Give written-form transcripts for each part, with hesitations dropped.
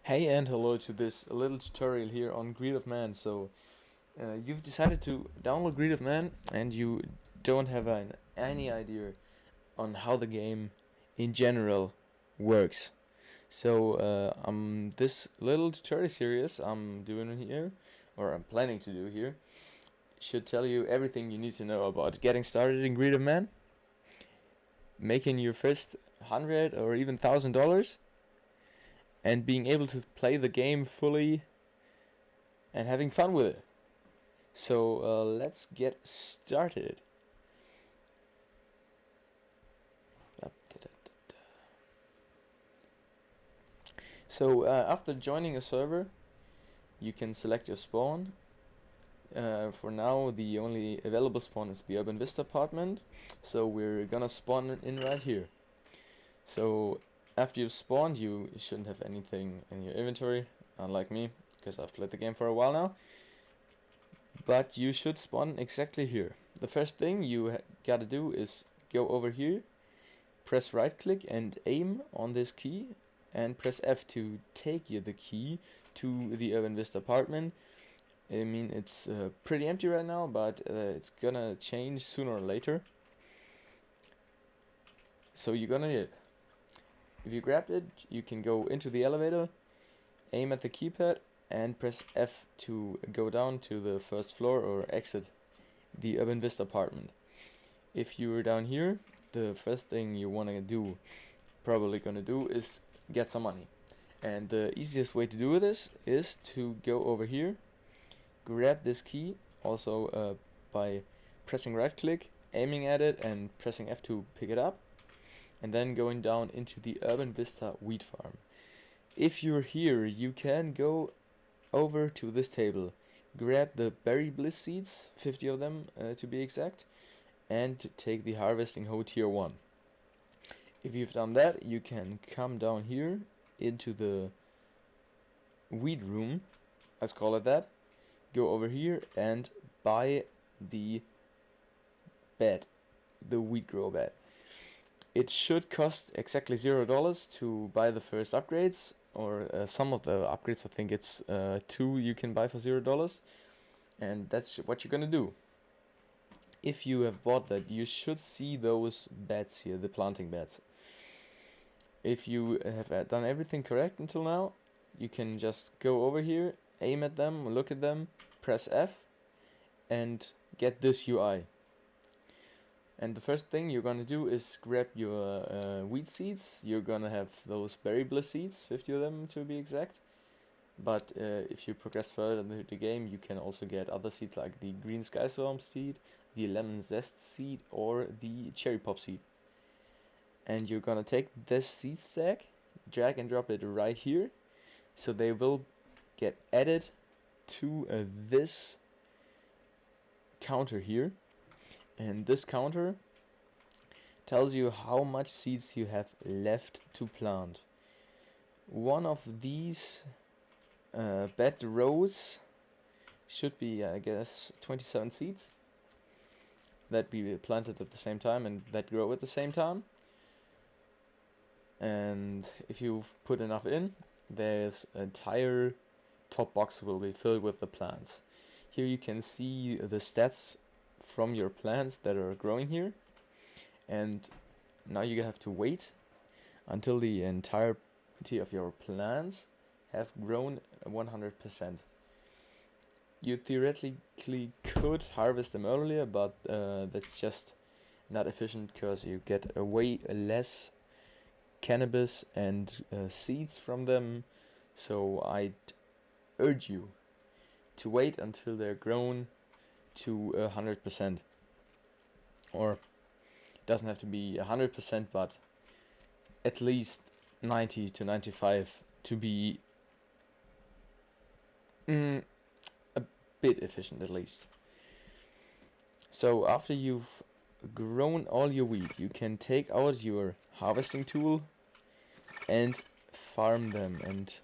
Hey and hello to this little tutorial here on Greed of Man. You've decided to download Greed of Man and you don't have any idea on how the game in general works. This little tutorial series I'm doing here, or I'm planning to do here, should tell you everything you need to know about getting started in Greed of Man, making your first $100 or even $1,000, and being able to play the game fully and having fun with it. Let's get started. After joining a server, you can select your spawn. For now, the only available spawn is the Urban Vista apartment, so we're gonna spawn in right here. So after you've spawned, you shouldn't have anything in your inventory, unlike me, because I've played the game for a while now. But you should spawn exactly here. The first thing you gotta do is go over here, press right click and aim on this key, and press F to take you the key to the Urban Vista apartment. I mean, it's pretty empty right now, but it's gonna change sooner or later. So you're gonna need it. If you grabbed it, you can go into the elevator, aim at the keypad, and press F to go down to the first floor or exit the Urban Vista apartment. If you're down here, the first thing you wanna do, probably gonna do, is get some money. And the easiest way to do this is to go over here, grab this key, also by pressing right click, aiming at it, and pressing F to pick it up, and then going down into the Urban Vista wheat farm. If you're here, you can go over to this table, grab the berry bliss seeds, 50 of them to be exact, and take the harvesting hoe tier 1. If you've done that, you can come down here into the wheat room, let's call it that, go over here and buy the bed, the wheat grow bed. It should cost exactly $0 to buy the first upgrades, or some of the upgrades. I think it's 2 you can buy for $0, and that's what you're gonna do. If you have bought that, you should see those beds here, the planting beds. If you have done everything correct until now, you can just go over here, aim at them, look at them, press F, and get this UI. And the first thing you're gonna do is grab your wheat seeds. You're gonna have those berry bliss seeds, 50 of them to be exact. But if you progress further into the game, you can also get other seeds like the green sky storm seed, the lemon zest seed, or the cherry pop seed. And you're gonna take this seed stack, drag and drop it right here, so they will get added to this counter here. And this counter tells you how much seeds you have left to plant. One of these bed rows should be, I guess, 27 seeds that be planted at the same time and that grow at the same time. And if you've put enough in, this entire top box will be filled with the plants. Here you can see the stats from your plants that are growing here, and now you have to wait until the entirety of your plants have grown 100%. You theoretically could harvest them earlier, but that's just not efficient because you get way less cannabis and seeds from them. So I'd urge you to wait until they're grown to 100%, or it doesn't have to be 100%, but at least 90 to 95 to be a bit efficient at least. So after you've grown all your wheat, you can take out your harvesting tool and farm them, and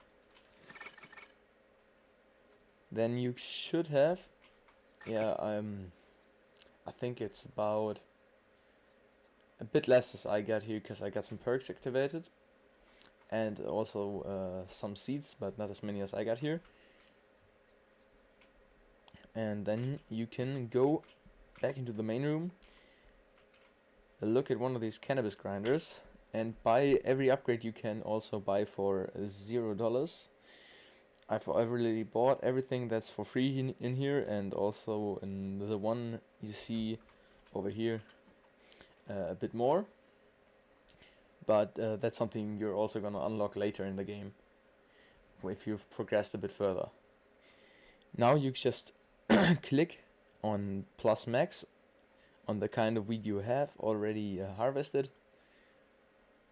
then you should have, I think it's about a bit less as I got here because I got some perks activated, and also some seeds, but not as many as I got here. And then you can go back into the main room, look at one of these cannabis grinders, and buy every upgrade you can also buy for $0. I've already bought everything that's for free in here, and also in the one you see over here a bit more. But that's something you're also gonna unlock later in the game if you've progressed a bit further. Now you just click on plus max on the kind of weed you have already harvested.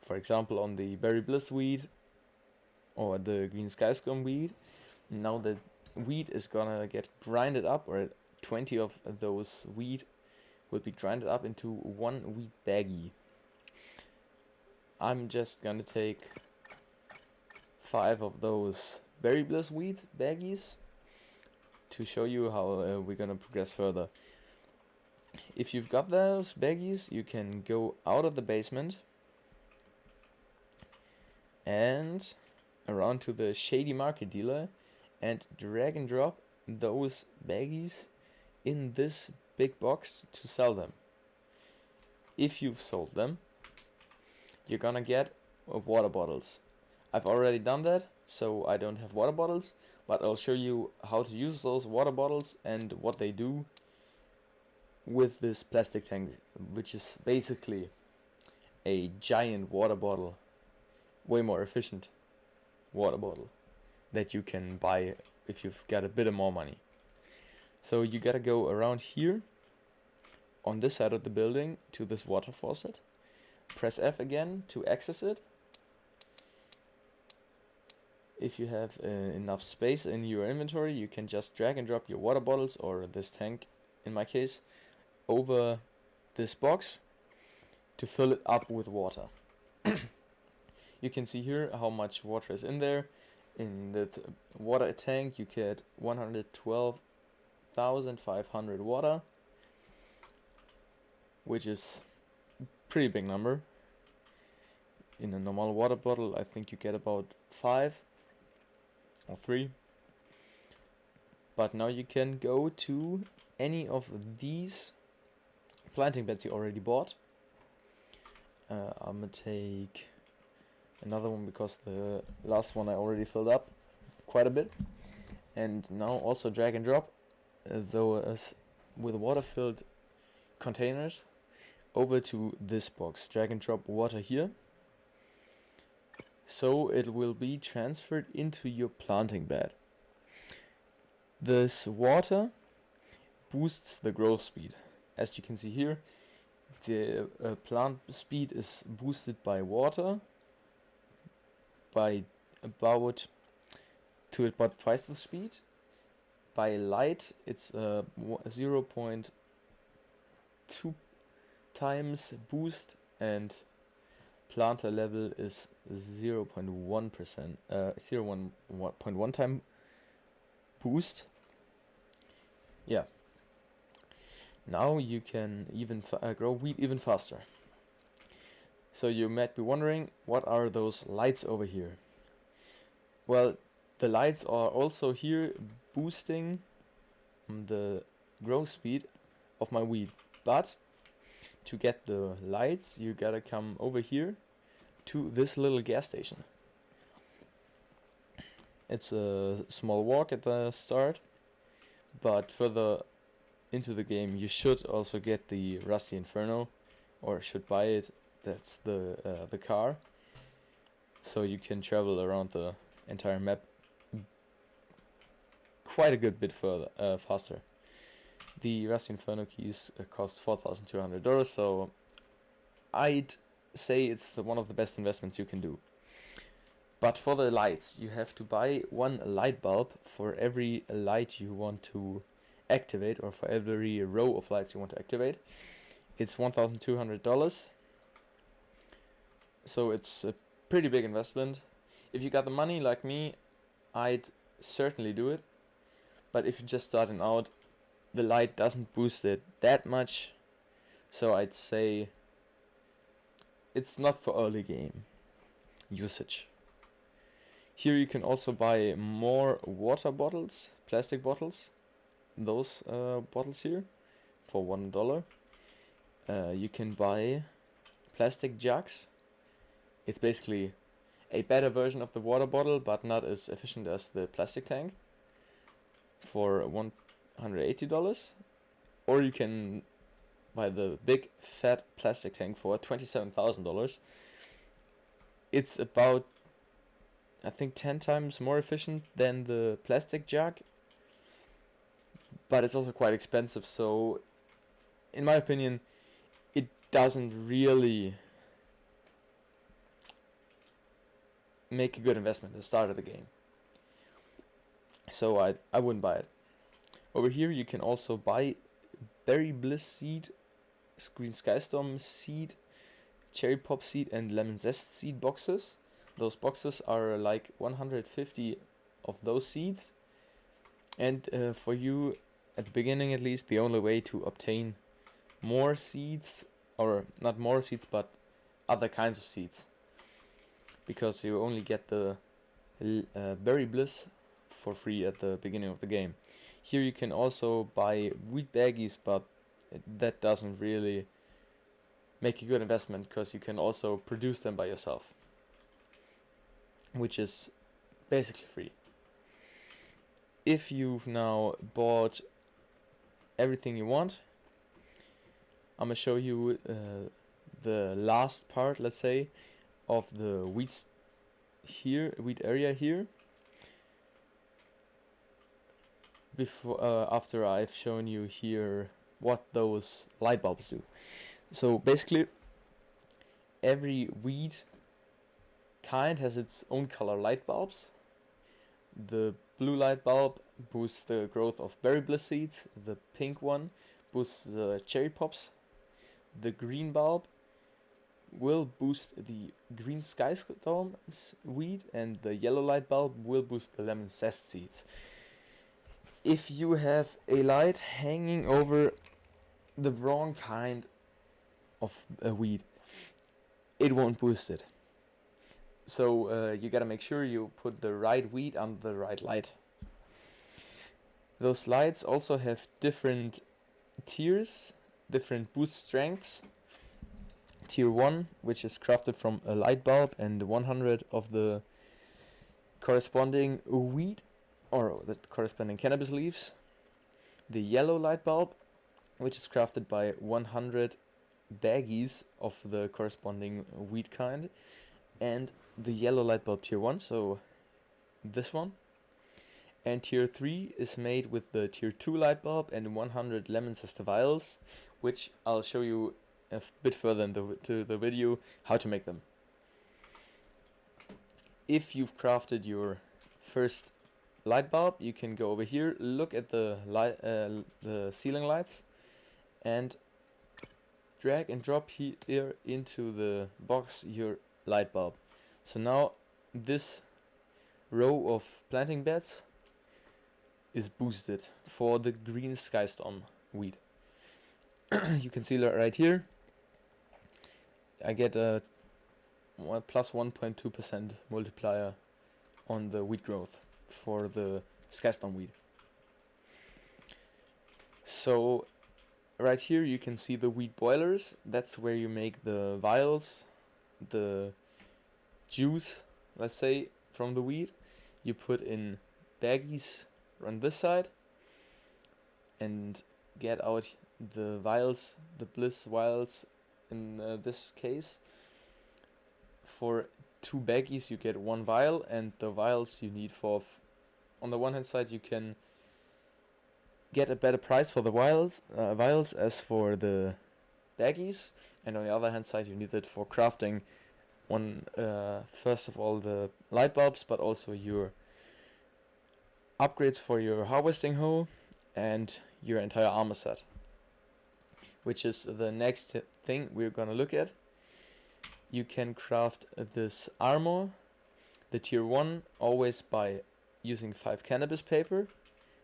For example, on the berry bliss weed or the green sky scum weed. Now the wheat is gonna get grinded up, or 20 of those wheat will be grinded up into one wheat baggie. I'm just gonna take 5 of those berry bliss wheat baggies to show you how we're gonna progress further. If you've got those baggies, you can go out of the basement and around to the shady market dealer and drag and drop those baggies in this big box to sell them. If you've sold them, you're gonna get water bottles. I've already done that, so I don't have water bottles, but I'll show you how to use those water bottles and what they do with this plastic tank, which is basically a giant water bottle, way more efficient water bottle that you can buy if you've got a bit of more money. So you gotta go around here on this side of the building to this water faucet, press F again to access it. If you have enough space in your inventory, you can just drag and drop your water bottles, or this tank in my case, over this box to fill it up with water. You can see here how much water is in there. In the water tank you get 112,500 water, which is a pretty big number. In a normal water bottle I think you get about 5 or 3. But now you can go to any of these planting beds you already bought. I'm gonna take another one because the last one I already filled up quite a bit. And now also drag and drop those with water filled containers over to this box. Drag and drop water here, so it will be transferred into your planting bed. This water boosts the growth speed. As you can see here, the plant speed is boosted by water by about twice the speed. By light it's 0.2 times boost, and planter level is 0.1%, 0.1 time boost. Yeah. Now you can even grow wheat even faster. So you might be wondering, what are those lights over here? Well, the lights are also here boosting the growth speed of my wheat. But to get the lights, you gotta come over here to this little gas station. It's a small walk at the start, but further into the game you should also get the Rusty Inferno, or should buy it. That's the car, so you can travel around the entire map quite a good bit further faster. The Rusty Inferno keys cost $4,200, so I'd say it's one of the best investments you can do. But for the lights, you have to buy one light bulb for every light you want to activate, or for every row of lights you want to activate. It's $1,200, so it's a pretty big investment. If you got the money like me, I'd certainly do it. But if you're just starting out, the light doesn't boost it that much, so I'd say it's not for early game usage. Here you can also buy more water bottles, plastic bottles, those bottles here for $1. You can buy plastic jugs. It's basically a better version of the water bottle, but not as efficient as the plastic tank, for $180. Or you can buy the big fat plastic tank for $27,000. It's about, I think, 10 times more efficient than the plastic jug, but it's also quite expensive, so in my opinion it doesn't really make a good investment at the start of the game. So I wouldn't buy it. Over here you can also buy Berry Bliss seed, Green Skystorm seed, Cherry Pop seed, and Lemon Zest seed boxes. Those boxes are like 150 of those seeds, and for you at the beginning at least, the only way to obtain more seeds, or not more seeds but other kinds of seeds, because you only get the Berry Bliss for free at the beginning of the game. Here you can also buy wheat baggies, but that doesn't really make a good investment, because you can also produce them by yourself, which is basically free. If you've now bought everything you want, I'm gonna show you the last part, let's say, of the wheat area here. After I've shown you here what those light bulbs do. So basically, every wheat kind has its own color light bulbs. The blue light bulb boosts the growth of berry bliss seeds. The pink one boosts the cherry pops. The green bulb will boost the green sky storm wheat, and the yellow light bulb will boost the lemon zest seeds. If you have a light hanging over the wrong kind of wheat, it won't boost it. So you gotta make sure you put the right wheat on the right light. Those lights also have different tiers, different boost strengths. Tier 1, which is crafted from a light bulb and 100 of the corresponding wheat, or the corresponding cannabis leaves. The yellow light bulb, which is crafted by 100 baggies of the corresponding wheat kind, and the yellow light bulb tier 1, so this one. And tier 3 is made with the tier 2 light bulb and 100 lemon zest vials, which I'll show you a bit further into the video how to make them. If you've crafted your first light bulb, you can go over here, look at the ceiling lights, and drag and drop here into the box your light bulb. So now this row of planting beds is boosted for the green skystorm wheat. You can see that right here. I get a plus 1.2% multiplier on the wheat growth for the skystorm wheat. So right here you can see the wheat boilers. That's where you make the vials, the juice, let's say, from the wheat. You put in baggies on this side and get out the vials, the bliss vials in this case. For 2 baggies you get 1 vial, and the vials you need for on the one hand side you can get a better price for the vials as for the baggies, and on the other hand side you need it for crafting first of all the light bulbs, but also your upgrades for your harvesting hoe and your entire armor set, which is the next thing we're gonna look at. You can craft this armor, the tier 1, always by using 5 cannabis paper,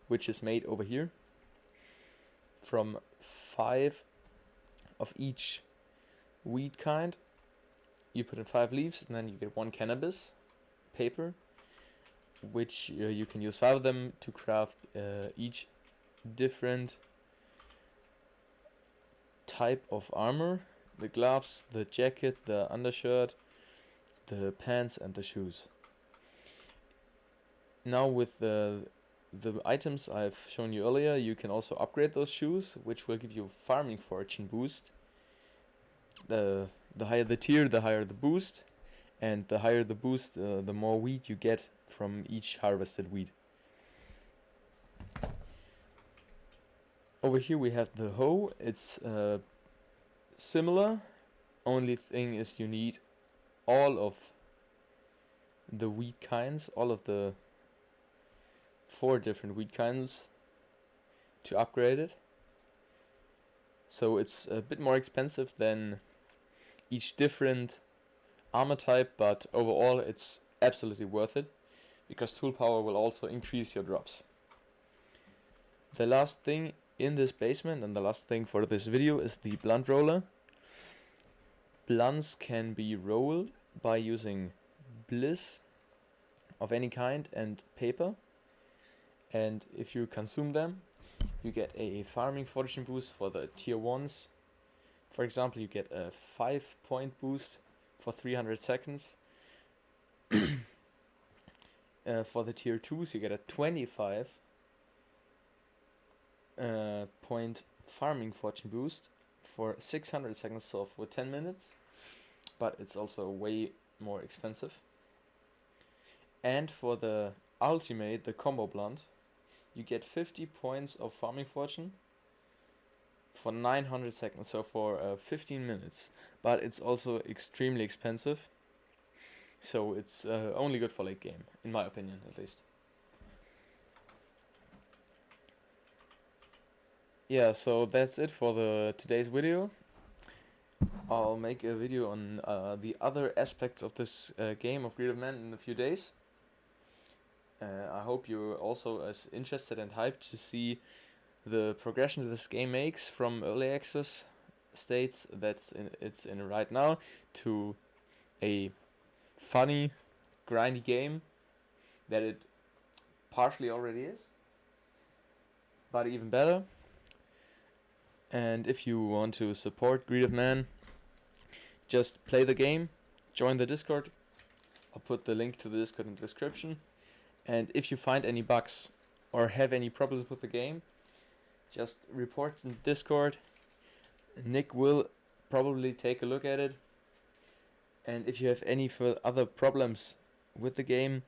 which is made over here from 5 of each wheat kind. You put in 5 leaves and then you get 1 cannabis paper. which you can use 5 of them to craft each different type of armor: the gloves, the jacket, the undershirt, the pants, and the shoes. Now with the items I've shown you earlier, you can also upgrade those shoes, which will give you farming fortune boost. The higher the tier, the higher the boost, and the higher the boost, the more wheat you get from each harvested wheat. Over here we have the hoe. It's similar, only thing is you need all of the wheat kinds, all of the 4 different wheat kinds to upgrade it. So it's a bit more expensive than each different armor type, but overall it's absolutely worth it, because tool power will also increase your drops. The last thing in this basement, and the last thing for this video, is the blunt roller. Blunts can be rolled by using bliss of any kind and paper, and if you consume them, you get a farming fortune boost for the tier 1s. For example, you get a 5-point boost for 300 seconds. For the tier 2s, you get a 25 point farming fortune boost for 600 seconds, so for 10 minutes. But it's also way more expensive. And for the ultimate, the combo blunt, you get 50 points of farming fortune for 900 seconds, so for 15 minutes. But it's also extremely expensive, so it's only good for late game, in my opinion at least. Yeah, so that's it for today's video. I'll make a video on the other aspects of this game of Greed of Man in a few days. I hope you're also as interested and hyped to see the progression this game makes from early access states it's in right now to a funny, grindy game that it partially already is, but even better. And if you want to support Greed of Man, just play the game, join the Discord. I'll put the link to the Discord in the description. And if you find any bugs or have any problems with the game, just report in Discord. Nick will probably take a look at it. And if you have any other problems with the game,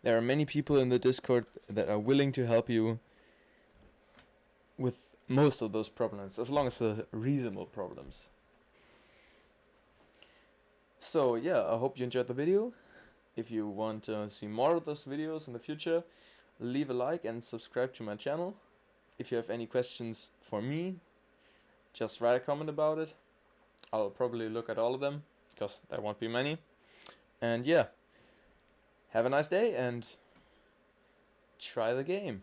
there are many people in the Discord that are willing to help you with most of those problems, as long as they're reasonable problems. So yeah, I hope you enjoyed the video. If you want to see more of those videos in the future, leave a like and subscribe to my channel. If you have any questions for me, just write a comment about it. I'll probably look at all of them, because there won't be many. And yeah, have a nice day and try the game.